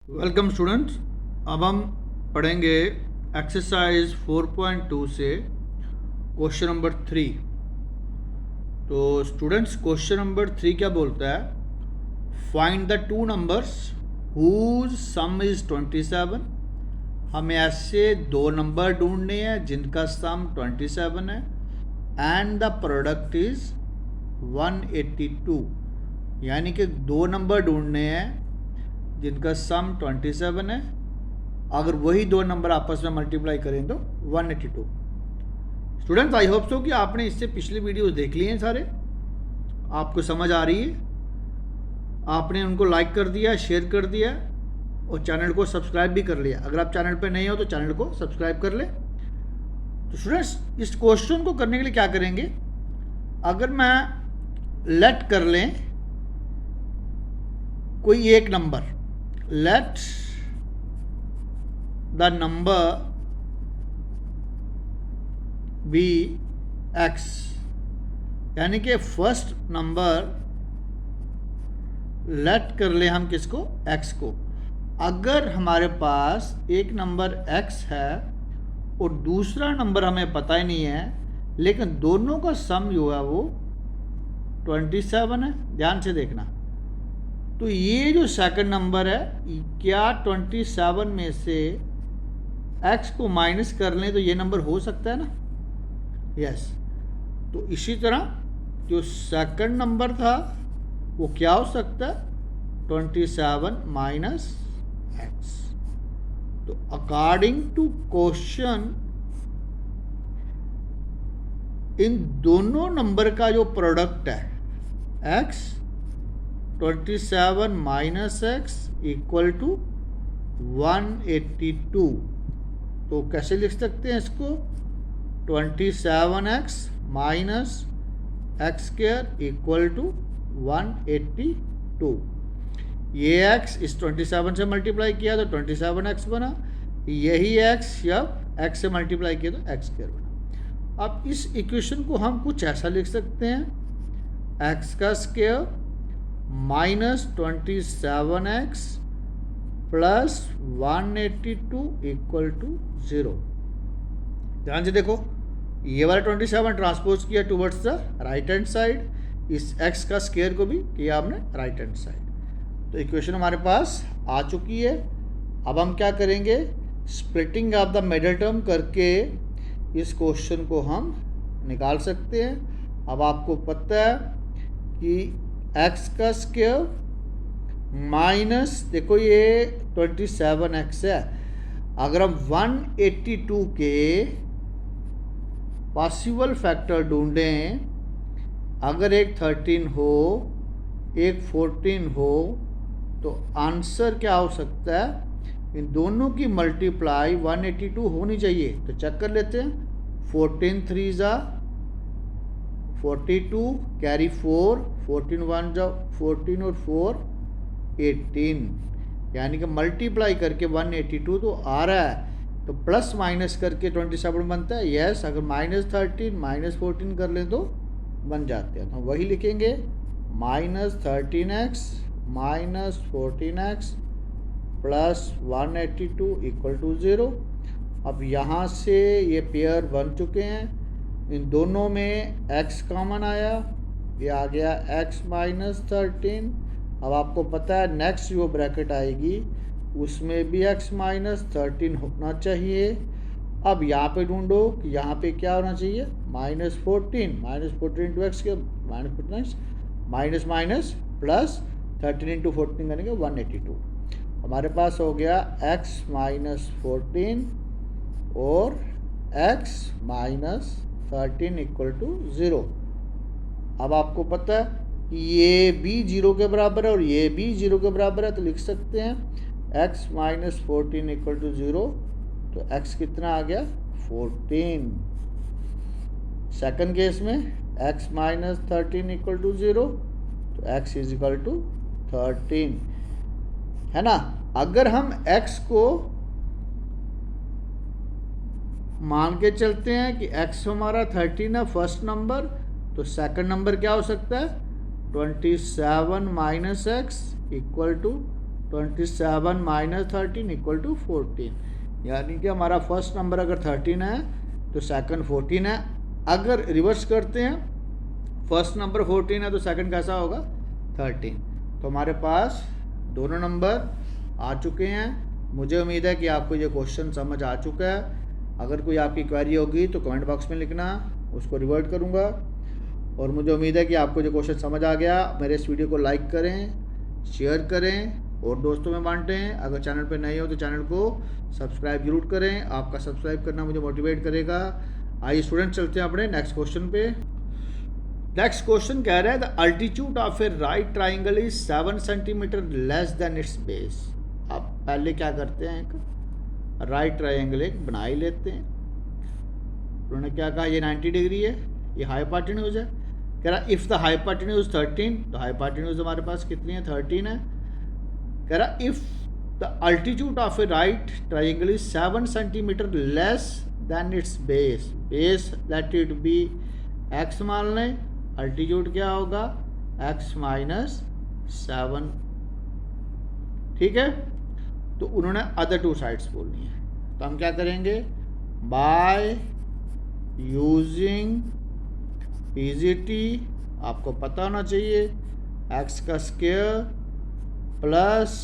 Welcome students. अब हम पढ़ेंगे एक्सरसाइज 4.2 से क्वेश्चन नंबर 3। तो स्टूडेंट्स क्वेश्चन नंबर 3 क्या बोलता है? Find the two numbers whose sum is 27। हमें ऐसे दो नंबर ढूंढने हैं जिनका सम 27 है एंड द प्रोडक्ट इज 182। यानी कि दो नंबर ढूंढने हैं जिनका सम 27 है। अगर वही दो नंबर आपस में मल्टीप्लाई करें तो 182। स्टूडेंट्स आई होप सो कि आपने इससे पिछली वीडियोस देख ली हैं सारे, आपको समझ आ रही है, आपने उनको लाइक कर दिया, शेयर कर दिया और चैनल को सब्सक्राइब भी कर लिया। अगर आप चैनल पे नहीं हो तो चैनल को सब्सक्राइब कर ले। तो स्टूडेंट्स इस क्वेश्चन को करने के लिए क्या करेंगे? अगर मैं लेट कर लें कोई एक number, let the number be x, यानी कि फर्स्ट नंबर लेट कर ले हम किसको? एक्स को। अगर हमारे पास एक नंबर एक्स है और दूसरा नंबर हमें पता ही नहीं है, लेकिन दोनों का सम जो है वो 27 है। ध्यान से देखना। तो ये जो सेकंड नंबर है, क्या 27 में से एक्स को माइनस कर लें तो ये नंबर हो सकता है ना? यस। तो इसी तरह जो सेकंड नंबर था वो क्या हो सकता है? 27 माइनस एक्स। तो अकॉर्डिंग टू क्वेश्चन इन दोनों नंबर का जो प्रोडक्ट है x 27 minus x equal to 182। तो कैसे लिख सकते हैं इसको? 27x minus x square equal to 182। ये x इस 27 से मल्टीप्लाई किया तो 27x बना, यही x जब x से मल्टीप्लाई किया तो x स्क्वायर बना। अब इस इक्वेशन को हम कुछ ऐसा लिख सकते हैं, x का square minus 27x plus 182 equal to 0। ध्यान से देखो, ये वाला 27 ट्रांसपोज किया towards the right hand side, इस x का स्क्वायर को भी किया हमने राइट हैंड साइड। तो इक्वेशन हमारे पास आ चुकी है। अब हम क्या करेंगे? Splitting of the middle term करके इस क्वेश्चन को हम निकाल सकते हैं। अब आपको पता है कि x का स्क्वायर माइनस, देखो ये 27x है, अगर हम 182 के पॉसिबल फैक्टर ढूंढें, अगर एक 13 हो एक 14 हो तो आंसर क्या हो सकता है? इन दोनों की मल्टीप्लाई 182 होनी चाहिए। तो चेक कर लेते हैं। 14 3 जा 42, कैरी 4, 14 1 जा 14 और 4 18, यानी कि मल्टीप्लाई करके 182 तो आ रहा है। तो प्लस माइनस करके 27 बनता है। यस, अगर माइनस 13 माइनस 14 कर लें तो बन जाते हैं। तो वही लिखेंगे, minus 13x minus 14x plus 182 equal to 0। अब यहाँ से ये पेयर बन चुके हैं, इन दोनों में x कॉमन आया, ये आ गया x माइनस 13। अब आपको पता है नेक्स्ट जो ब्रैकेट आएगी उसमें भी x माइनस 13 होना चाहिए। अब यहाँ पे ढूंढो कि यहाँ पे क्या होना चाहिए? माइनस 14 इंटू एक्स के minus 14 minus minus plus 13 into 14 करेंगे 182। हमारे पास हो गया x माइनस 14 और x माइनस 13 इक्वल टू 0। अब आपको पता है कि ये भी 0 के बराबर है और ये भी 0 के बराबर है, तो लिख सकते हैं x माइनस 14 इक्वल टू 0। तो x कितना आ गया? 14। सेकंड केस में x माइनस 13 इक्वल टू 0, तो x इज इक्वल टू 13, है ना? अगर हम x को मान के चलते हैं कि x हमारा 13 है फर्स्ट नंबर, तो सेकंड नंबर क्या हो सकता है? 27 minus x equal to 27 minus 13 equal to 14, यानी कि हमारा फर्स्ट नंबर अगर 13 है तो सेकंड 14 है। अगर रिवर्स करते हैं, फर्स्ट नंबर 14 है तो सेकंड कैसा होगा 13। तो हमारे पास दोनों नंबर आ चुके हैं। मुझे उम्मीद है कि आपको ये क्वेश्चन समझ आ चुका है। अगर कोई आपकी क्वेरी होगी तो कमेंट बॉक्स में लिखना, उसको रिवर्ट करूँगा। और मुझे उम्मीद है कि आपको जो क्वेश्चन समझ आ गया। मेरे इस वीडियो को लाइक करें, शेयर करें और दोस्तों में बांटें। अगर चैनल पे नए हो तो चैनल को सब्सक्राइब जरूर करें, आपका सब्सक्राइब करना मुझे मोटिवेट करेगा। आइए स्टूडेंट, चलते हैं अपने नेक्स्ट क्वेश्चन पे। नेक्स्ट क्वेश्चन कह रहा है the altitude of A right triangle is 7 centimetre less than it's base. अब पहले क्या करते हैं, एक राइट ट्राइंगल एक बना ही लेते हैं। उन्होंने क्या कहा, ये 90 डिग्री है, ये हाइपोटेन्यूज है। कह रहा इफ़ द हाइपोटेन्यूज 13, तो हाइपोटेन्यूज हमारे पास कितनी है 13 है। कह रहा if the altitude of A right triangle is 7 centimetre less than it's base. Base let it be x मान लें, अल्टीट्यूड क्या होगा x माइनस 7, ठीक है। तो उन्होंने अदर टू साइड्स बोलनी है, तो हम क्या करेंगे, बाय यूजिंग पीजीटी, आपको पता होना चाहिए x का स्क्वायर प्लस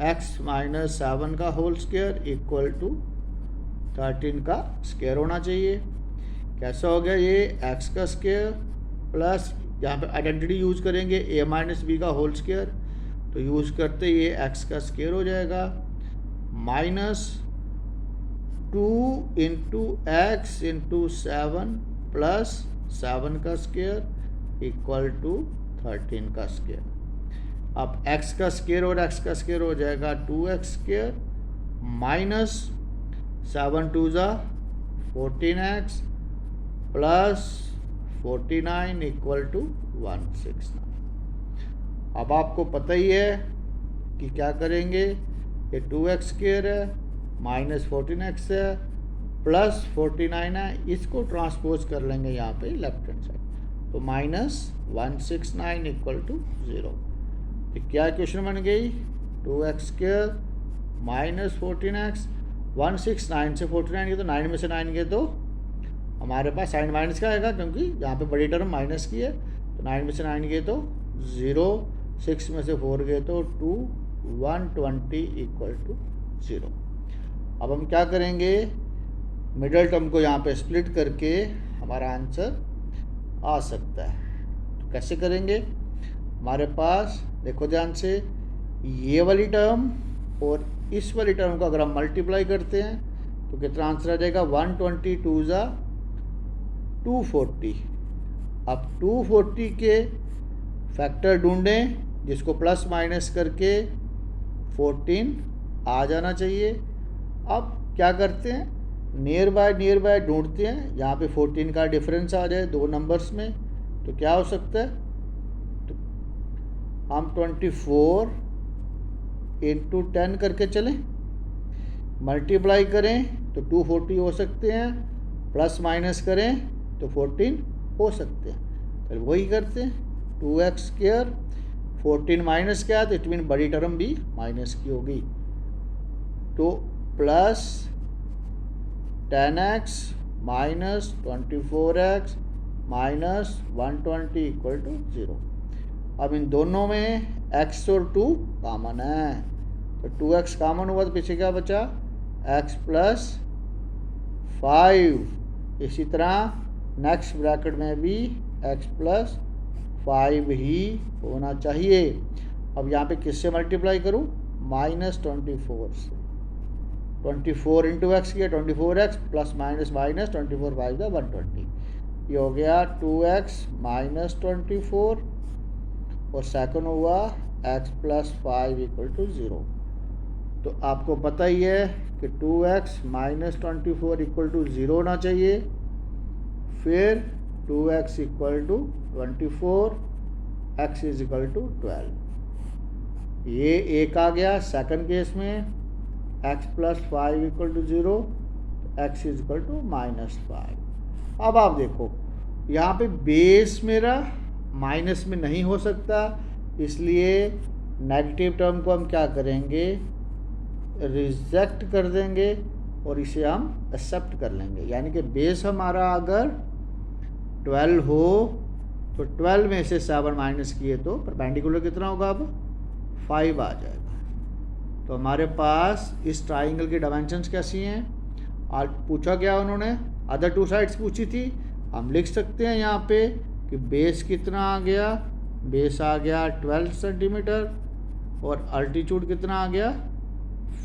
x माइनस 7 का होल स्क्वायर इक्वल टू 13 का स्क्वायर होना चाहिए। कैसा हो गया ये, x का स्क्वायर प्लस यहाँ पे आइडेंटिटी यूज करेंगे a माइनस बी का होल स्क्वायर, तो यूज करते ये x का स्क्वायर हो जाएगा minus 2 into x into 7 plus 7 का स्क्वायर इक्वल टू 13 का स्क्वायर। अब x का स्क्वायर और x का स्क्वायर हो जाएगा 2x स्क्वायर माइनस 7 टू ज़ा 14x प्लस 49 इक्वल टू 169। अब आपको पता ही है कि क्या करेंगे, ये 2x स्क्वायर है माइनस 14x है प्लस 49 है, इसको ट्रांसपोज कर लेंगे यहाँ पे लेफ्ट हैंड साइड, तो माइनस 169 इक्वल टू 0। तो क्या क्वेश्चन बन गई, 2x स्क्वायर माइनस 14x, 169 से 49 गए तो 9 में से 9 गए तो हमारे पास साइन माइनस का आएगा, क्योंकि यहाँ पे बड़ी टर्म माइनस की है। तो 9 में से 9 गए तो 0, 6 में से 4 गए तो 2, 120 इक्वल टू 0। अब हम क्या करेंगे, मिडल टर्म को यहाँ पे स्प्लिट करके हमारा आंसर आ सकता है। तो कैसे करेंगे, हमारे पास देखो ध्यान से, ये वाली टर्म और इस वाली टर्म को अगर हम मल्टीप्लाई करते हैं तो कितना आंसर आ जाएगा, 122 ज़ा 240। अब 240 के फैक्टर ढूंढें जिसको प्लस माइनस करके 14 आ जाना चाहिए। अब क्या करते हैं, नियर बाय ढूंढते हैं, यहाँ पे 14 का डिफरेंस आ जाए दो नंबर्स में, तो क्या हो सकता है, तो हम 24 इंटू 10 करके चलें, मल्टीप्लाई करें तो 240 हो सकते हैं, प्लस माइनस करें तो 14 हो सकते हैं। तो वही करते हैं, 2x स्क्वायर 14 माइनस क्या है, तो इट मीन बड़ी टर्म भी माइनस की होगी, तो plus 10x minus 24x minus 120 equal to 0। अब इन दोनों में x और 2 कॉमन है, तो 2x कॉमन हुआ तो पीछे क्या बचा, x प्लस 5। इसी तरह नेक्स्ट ब्रैकेट में भी x प्लस 5 ही होना चाहिए। अब यहाँ पे किससे मल्टीप्लाई करूँ, माइनस 24 से, 24 इंटू एक्स किया 24x प्लस माइनस माइनस 24 5 का 120, ये हो गया 2x माइनस 24 और सेकंड हुआ x प्लस 5 इक्वल टू 0। तो आपको पता ही है कि 2x माइनस 24 इक्वल टू 0 होना चाहिए, फिर 2x equal to 24, x is equal to 12। ये एक आ गया। सेकंड केस में x plus 5 equal to 0, x is equal to minus 5। अब आप देखो यहाँ पे बेस मेरा माइनस में नहीं हो सकता, इसलिए नेगेटिव टर्म को हम क्या करेंगे, रिजेक्ट कर देंगे और इसे हम एक्सेप्ट कर लेंगे। यानी कि बेस हमारा अगर 12 हो तो 12 में से 7 माइनस किए तो परपेंडिकुलर कितना होगा, अब 5 आ जाएगा। तो हमारे पास इस ट्राइंगल की डायमेंशंस कैसी हैं, आज पूछा गया उन्होंने, अदर टू साइड्स पूछी थी। हम लिख सकते हैं यहाँ पे कि बेस कितना आ गया, बेस आ गया 12 सेंटीमीटर और अल्टीट्यूड कितना आ गया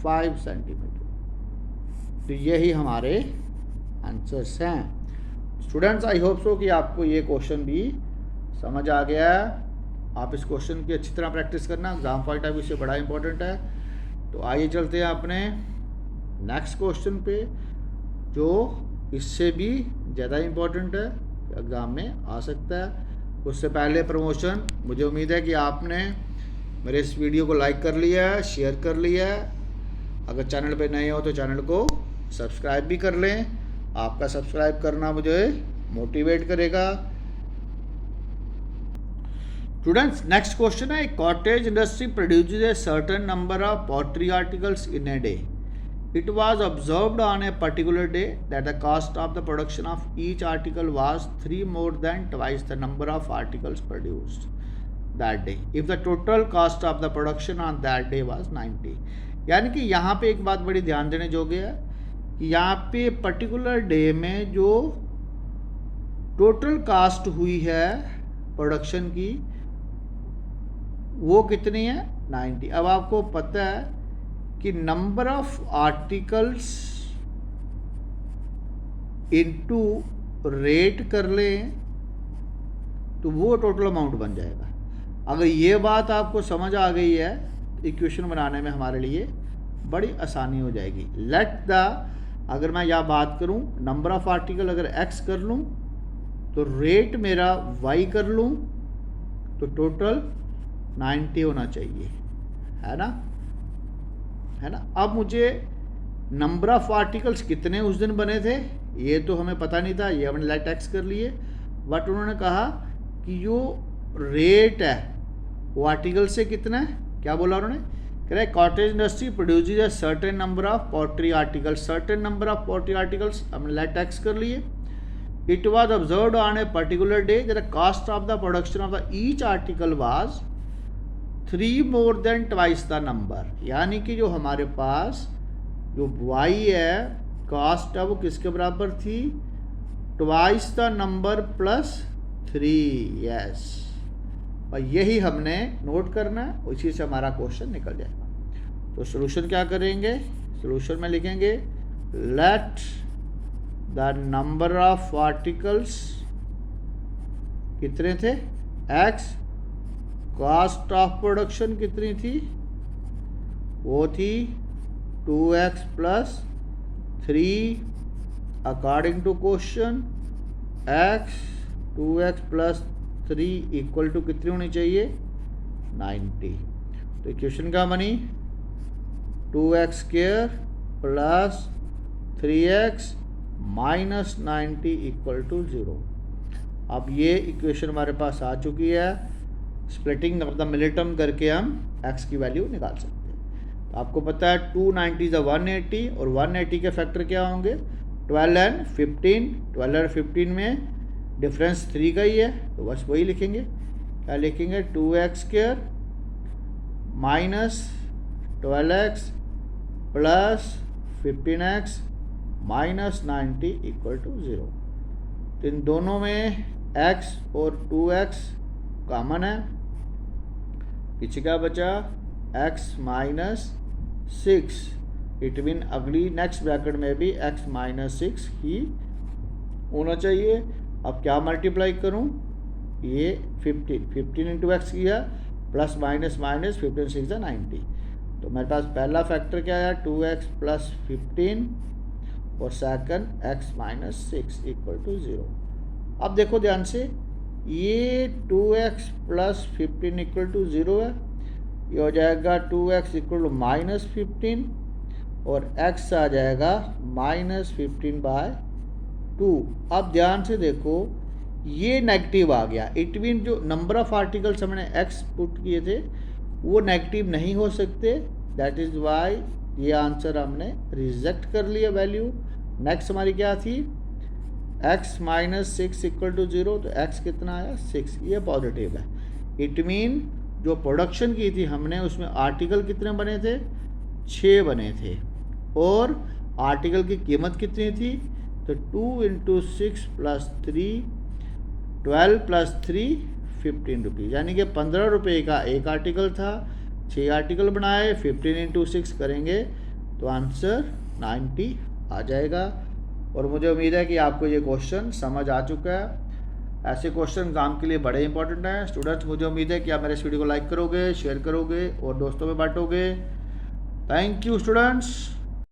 5 सेंटीमीटर। तो यही हमारे आंसर्स हैं। स्टूडेंट्स, आई होप सो कि आपको ये क्वेश्चन भी समझ आ गया है। आप इस क्वेश्चन की अच्छी तरह प्रैक्टिस करना, एग्जाम पॉइंट ऑफ व्यू से बड़ा इंपॉर्टेंट है। तो आइए चलते हैं अपने नेक्स्ट क्वेश्चन पे, जो इससे भी ज़्यादा इम्पोर्टेंट है, एग्ज़ाम में आ सकता है। उससे पहले प्रमोशन, मुझे उम्मीद है कि आपने मेरे इस वीडियो को लाइक कर लिया है, शेयर कर लिया है। अगर चैनल पे नए हो तो चैनल को सब्सक्राइब भी कर लें। आपका सब्सक्राइब करना मुझे मोटिवेट करेगा। स्टूडेंट्स, नेक्स्ट क्वेश्चन है, cottage industry produces a certain number of pottery articles in a day. It was observed on a particular day that the cost of the production of each article was 3 more than twice the number of articles produced that day if the total cost of the production on that day was 90. यानी कि यहाँ पे एक बात बड़ी ध्यान देने योग्य है कि यहाँ पे पर्टिकुलर डे में जो टोटल कास्ट हुई है प्रोडक्शन की वो कितनी है, 90। अब आपको पता है कि number of articles into rate कर लें तो वो टोटल अमाउंट बन जाएगा। अगर ये बात आपको समझ आ गई है तो इक्वेशन बनाने में हमारे लिए बड़ी आसानी हो जाएगी। अगर मैं यह बात करूं, नंबर ऑफ आर्टिकल अगर x कर लूं तो रेट मेरा y कर लूं तो टोटल 90 होना चाहिए, है ना, है ना। अब मुझे नंबर ऑफ आर्टिकल्स कितने उस दिन बने थे ये तो हमें पता नहीं था, ये हमने लेट एक्स कर लिए। बट उन्होंने कहा कि जो रेट है वो आर्टिकल से कितना है, क्या बोला उन्होंने, कह रहे cottage industry produces a certain number of pottery articles, certain number of pottery articles हमने लेट एक्स कर लिए। It was observed on a particular day that the cost of the production of the each article was 3 more than twice the number. यानी कि जो हमारे पास जो y है cast है वो किसके बराबर थी, twice the number plus 3। Yes, और यही हमने नोट करना है, उसी से हमारा क्वेश्चन निकल जाएगा। तो सोल्यूशन क्या करेंगे, सोल्यूशन में लिखेंगे late the number of articles कितने थे x, कॉस्ट ऑफ प्रोडक्शन कितनी थी, वो थी 2x plus 3 according to question. x 2x plus 3 equal to कितनी होनी चाहिए, 90। तो इक्वेशन क्या बनी, 2x square plus 3x minus 90 equal to 0। अब ये इक्वेशन हमारे पास आ चुकी है। Splitting of the middle term करके हम x की वैल्यू निकाल सकते हैं। तो आपको पता है 290 इज 180 और 180 के फैक्टर क्या होंगे, 12 एंड 15। 12 और 15 में डिफरेंस 3 का ही है, तो बस वही लिखेंगे। क्या लिखेंगे, 2x square minus 12x plus 15x minus 90 equal to 0। तो इन दोनों में x और 2x कॉमन है, पीछे क्या बचा, x माइनस 6। इट मीन अगली नेक्स्ट ब्रैकेट में भी x माइनस 6 ही होना चाहिए। अब क्या मल्टीप्लाई करूं, ये 15 इंटू एक्स किया प्लस माइनस माइनस 15 6 90। तो मेरे पास पहला फैक्टर क्या है, 2x प्लस 15 और second x minus 6 equal to 0। अब देखो ध्यान से, ये 2x प्लस 15 इक्वल टू 0 है, ये हो जाएगा 2x इक्वल टू माइनस 15 और x आ जाएगा माइनस 15 बाय 2। अब ध्यान से देखो, ये नेगेटिव आ गया, इट मीन जो नंबर ऑफ आर्टिकल्स हमने x पुट किए थे वो नेगेटिव नहीं हो सकते, दैट इज़ वाई ये आंसर हमने रिजेक्ट कर लिया वैल्यू। नेक्स्ट हमारी क्या थी, x माइनस 6 इक्वल टू 0, तो x कितना आया 6, ये पॉजिटिव है। इट मीन जो प्रोडक्शन की थी हमने उसमें आर्टिकल कितने बने थे, 6 बने थे, और आर्टिकल की कीमत कितनी थी, तो 2 इंटू 6 प्लस 3 12 प्लस 3 15 रुपीज़, यानी कि 15 रुपये का एक आर्टिकल था, 6 आर्टिकल बनाए, 15 इंटू 6 करेंगे तो आंसर 90 आ जाएगा। और मुझे उम्मीद है कि आपको ये क्वेश्चन समझ आ चुका है। ऐसे क्वेश्चन काम के लिए बड़े इंपॉर्टेंट हैं स्टूडेंट्स। मुझे उम्मीद है कि आप मेरे इस वीडियो को लाइक करोगे, शेयर करोगे और दोस्तों में बांटोगे। Thank you students.